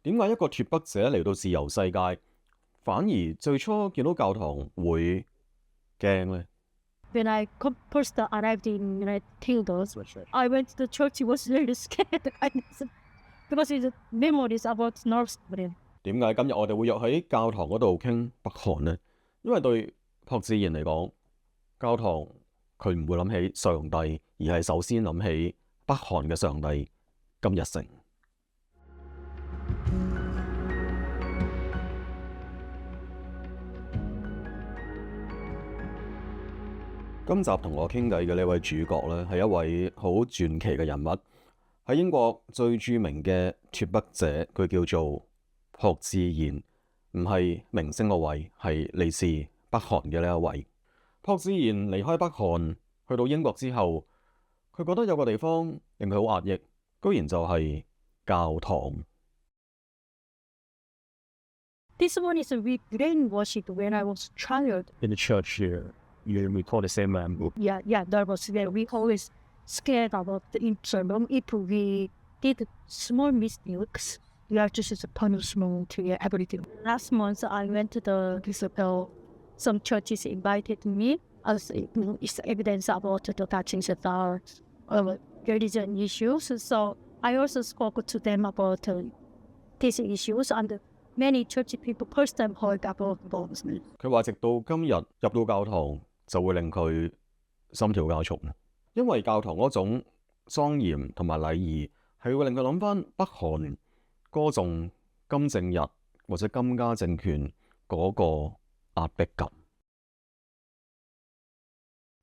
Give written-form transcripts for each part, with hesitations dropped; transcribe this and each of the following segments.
點解一個脫北者嚟到自由世界，反而最初見到教堂會驚呢？ When I first arrived in United Kingdom, I went to the church. Was really scared because it's memories about North Korea. 點解今日我哋會約喺教堂嗰度傾北韓呢？因為對朴智賢嚟講，教堂佢唔會諗起上帝，而係首先諗起北韓嘅上帝金日成。今集同我傾偈嘅呢位主角呢，係一位好傳奇嘅人物，喺英國最著名嘅脫北者，佢叫做朴智賢，唔係明星個位，係嚟自北韓嘅呢一位。朴智賢離開北韓去到英國之後，佢覺得有個地方令佢好壓抑，居然就係教堂。This one is we brainwashed when I was a child. In the church here, you recall the same Yeah, that was there. We always scared about the internal. If we did small mistakes, we are just a punishment to everything. Last month, I went to the some churches invited me as it's evidence about the touching the religion issues. So I also spoke to them about these issues, and many church people first time heard about those. 佢話直到今日入到教堂就會令佢心跳加速，因為教堂嗰種莊嚴同埋禮儀係會令佢諗翻北韓歌頌金正日或者金家政權嗰個壓迫感。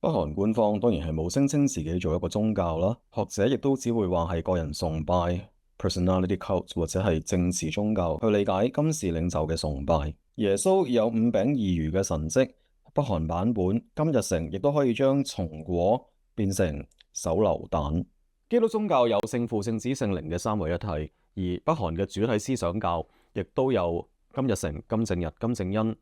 北韓官方當然係冇聲稱自己做一個宗教啦，學者亦都只會話係個人崇拜 personality cult 或者係政治宗教去理解金氏領袖嘅崇拜。耶穌有五餅二魚嘅神蹟，北韓版本金日成亦都可以將松果變成手榴彈。基督宗教有聖父、聖子、聖靈嘅三位一體，而北韓嘅主體思想教亦都有金日成、金正日、金正恩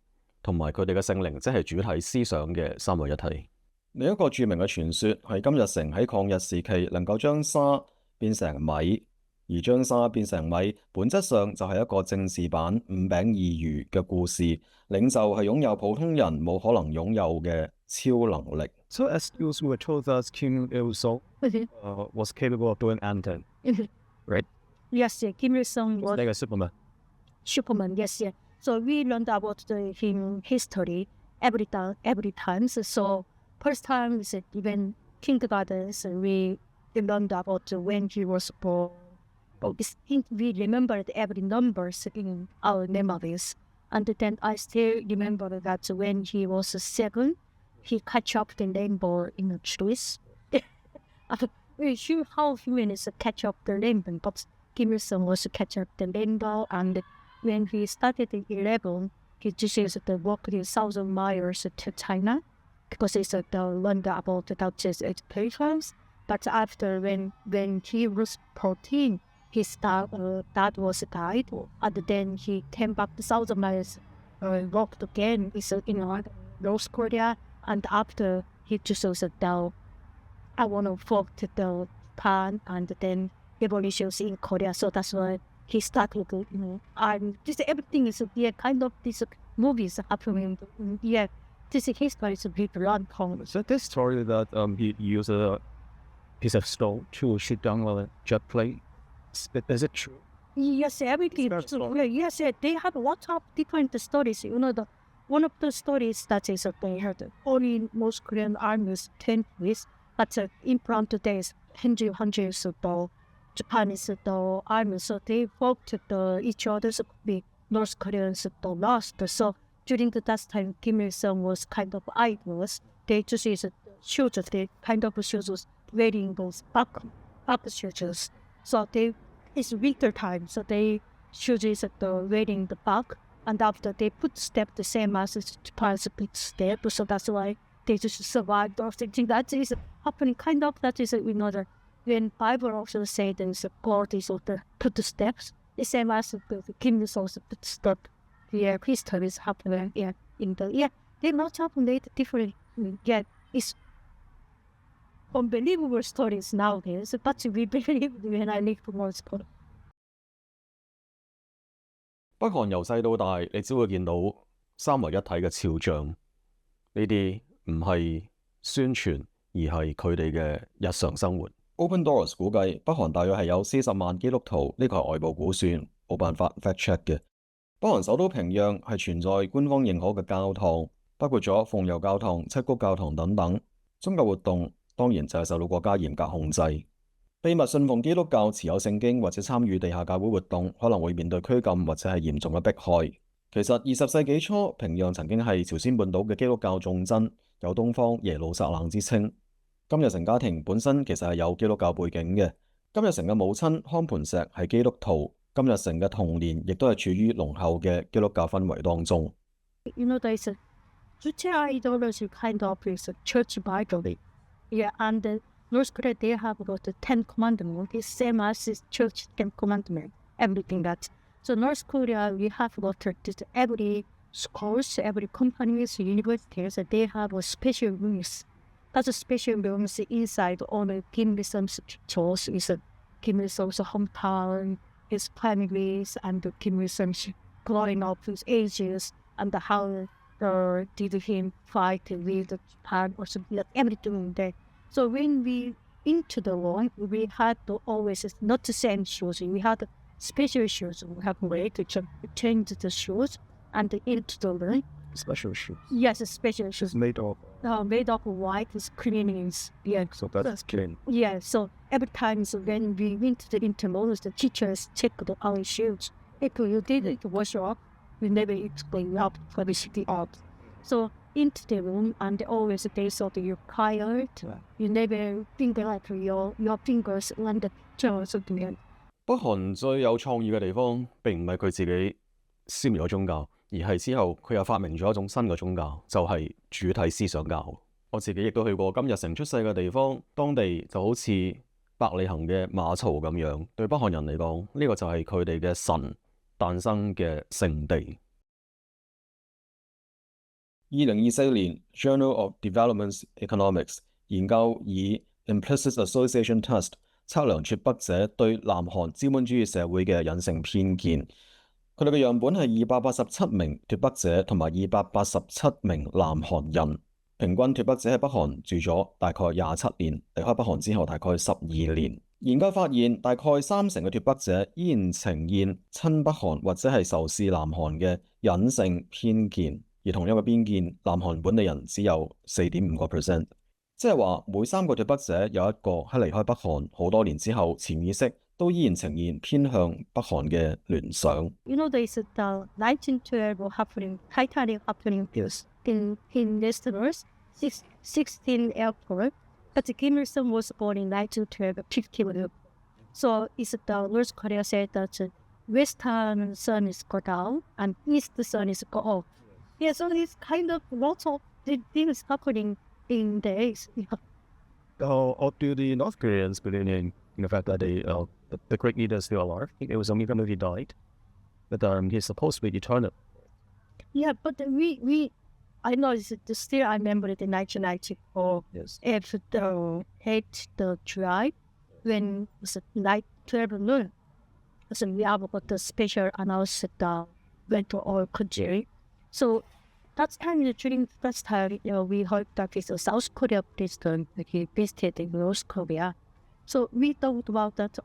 同埋佢哋嘅聖靈，即係主體思想嘅三位一體。另一個著名嘅傳說係金日成喺抗日時期能夠將沙變成米，而將沙變成米本質上就係一個政治版五餅二魚嘅故事。領袖係擁有普通人冇可能擁有嘅超能力。So as you were told us, Kim Il-sung was capable of doing anything, right? Yes, Kim Il-sung was Like a Superman. Superman. Yes. So we learned about him history every time. So first time is even kindergarten. So we learned about when he was born. We remembered every numbers in our memories. And then I still remember that when he was 7, he catch up the rainbow in the trees. We're sure how humans catch up the rainbow, but Kim Il-sung was catch up the rainbow. And when he started at 11, he just used to walk 1,000 miles to China because it's learned about the Dutch's education. But after when he was 14, his dad was died, and then he came back to 1,000 miles, walked again in North Korea, and after he just said, I want to walk to the Japan, and then revolutions in Korea. So that's why he started, and this everything is kind of these movies happening. This history is a big long. So this story that he used a piece of stone to shoot down a jet plane, is it true? Yes, everything. Yes, they have lots of different stories. One of the stories that is they had only North Korean armies 10 weeks, but in front of days, hundreds of the Japanese armies, so they fought each other's North Koreans the last. So during that time, Kim Il-sung was kind of idlers. They just shoes, they kind of shoes was wearing those back shoes. So it's winter time, so they shoes wearing the back, and after they put step the same as Japan's big step, so that's why they just survived or something. That is happening kind of, that is another. When Bible also say there's a God is put the steps, the same as the Kim Il-sung's put step. Yeah, history is happening in the they not happen different. Yeah, it's unbelievable stories nowadays, but we believe when I live more sport. 北韓由細到大，你只會見到三位一體嘅肖像，呢啲唔係宣傳，而係佢哋嘅日常生活。Open Doors 估計北韓大約係有40萬基督徒，呢個係外部估算，冇辦法 fact check 嘅。北韓首都平壤係存在官方認可嘅教堂，包括咗鳳右教堂、七谷教堂等等。宗教活動當然就係受到國家嚴格控制。秘密信奉基督教、持有聖經或者參與地下教會活動，可能會面對拘禁或者係嚴重嘅迫害。其實20世紀初，平壤曾經係朝鮮半島嘅基督教重鎮，有東方耶路撒冷之稱。金日成家庭本身其實係有基督教背景嘅。金日成嘅母親康盤石係基督徒，金日成嘅童年亦都係處於濃厚嘅基督教氛圍當中。There's a Juche ideology kind of is a church Bible. Yeah, and North Korea, they have got the 10 commandments, the same as the church 10 commandments, everything that. So North Korea, we have got this, every schools, every companies, universities, they have a special rooms. That's a special rooms inside all the Kim Il-sung's church is Kim Il-sung's hometown, his families, and Kim Il-sung's growing up, his ages, and how did him fight with Japan or something like everything there. So when we into the room, we had to always not the same shoes. We had special shoes. We have way to change the shoes and into the room. Special shoes. Yes, special It's shoes. made of. Made of white is cleanings. Yeah. So that's clean. Yeah. So every time when we went to the intermodals, the teachers checked our shoes. If you didn't wash off, we never explain out for the city out. So into the room and always they thought you're tired. You never think like your fingers on the chair or something. 北韓最有創意嘅地方並唔係佢自己消滅咗宗教，而係之後佢又發明咗一種新嘅宗教，就係主體思想教。我自己亦都去過金日成出世嘅地方，當地就好似伯利恆嘅馬槽咁樣。對北韓人嚟講，呢個就係佢哋嘅神誕生嘅聖地。2024年 Journal of Development Economics 研究以 Implicit Association Test 測量脫北者對南韓資本主義社會嘅隱性偏見。佢哋嘅樣本係287名脫北者同埋287名南韓人，平均脫北者喺北韓住咗大概27年，離開北韓之後大概12年。研究發現，大概30%嘅脫北者依然呈現親北韓或者係仇視南韓嘅隱性偏見。而同一個偏見，南韓本地人只有4.5%，即係話每3個脫北者有一個喺離開北韓好多年之後，潛意識都依然呈現偏向北韓嘅聯想。There's the 1912 happening, Titanic happening in Westerners, 16 airport, but Kim Il-sung was born in 1912, 50. So it's the North Korea said that Western sun is go down and East sun is go up. Yeah, so it's kind of lots of things happening in days. Or do the North Koreans believe in the fact that the great leader is still alive? It was only when he died, but he's supposed to be eternal. Yeah, but I know it's still I remember it in 1994. Yes. After the hate the tribe when it was night 12 noon. So we have got the special announcement went to all country. So that's time during that time, we heard that it's a South Korea president he visited in North Korea. So we thought about that.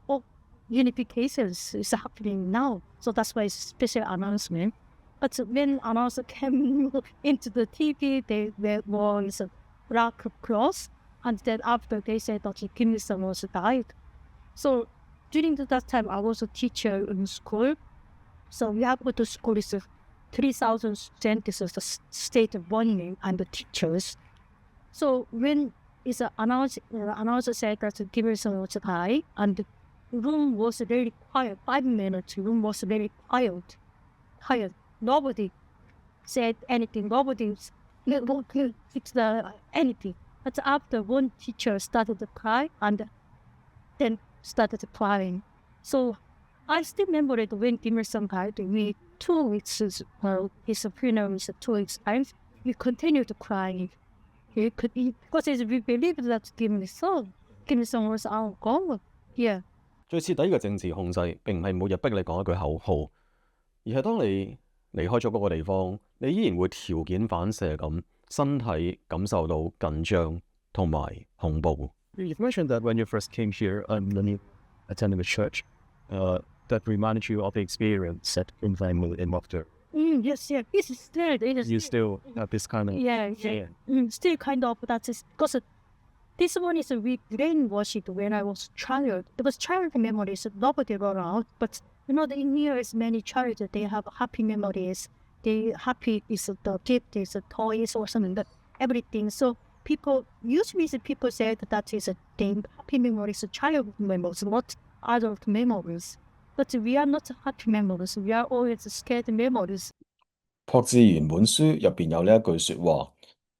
Unification is happening now. So that's why it's a special announcement. But when announcement came into the TV, there was a black cross, and then after they said that Kim Il-sung was died. So during that time, I was a teacher in school. So we have to school is 3,000 students of the state warning and the teachers. So when it's announced, announcer said that Kim Il-sung was died, and the room was very quiet. 5 minutes, room was very quiet. Nobody said anything. Nobody fixed anything. But after one teacher started to cry and then started crying. So I still remember it when Kim Il-sung died. We 2 weeks, his funeral is 2 weeks time. We continued crying. Because we believe that Kim Il-sung was our God. Yeah. 最徹底嘅政治控制並唔係每日逼你講一句口號，而係當你離開咗嗰個地方，你依然會條件反射咁身體感受到緊張同埋恐怖。You've mentioned that when you first came here and when you attended the church, that reminded you of the experience at Inverness in Mokder. Yes, yeah. It's still, it is You still have this kind of yeah. Still kind of that is because this one is we brainwashed when I was child. Because child memories nobody run out, but the in here is many child they have happy memories. They happy is the gift is toys or something that everything. So people usually people say that is a thing happy memories, child memories, not adult memories. But we are not happy memories. We are always scared memories. 朴志源本書入邊有呢一句説話：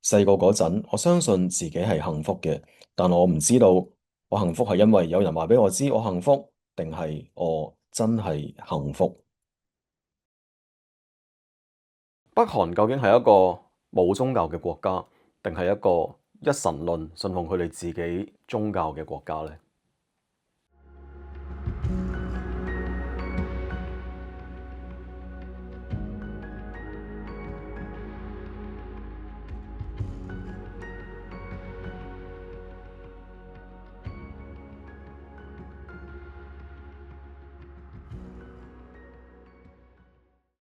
細個嗰陣，我相信自己係幸福嘅，但我唔知道我幸福係因為有人話俾我知我幸福，定係我真係幸福。北韓究竟係一個冇宗教嘅國家，定係一個一神論信奉佢哋自己宗教嘅國家呢？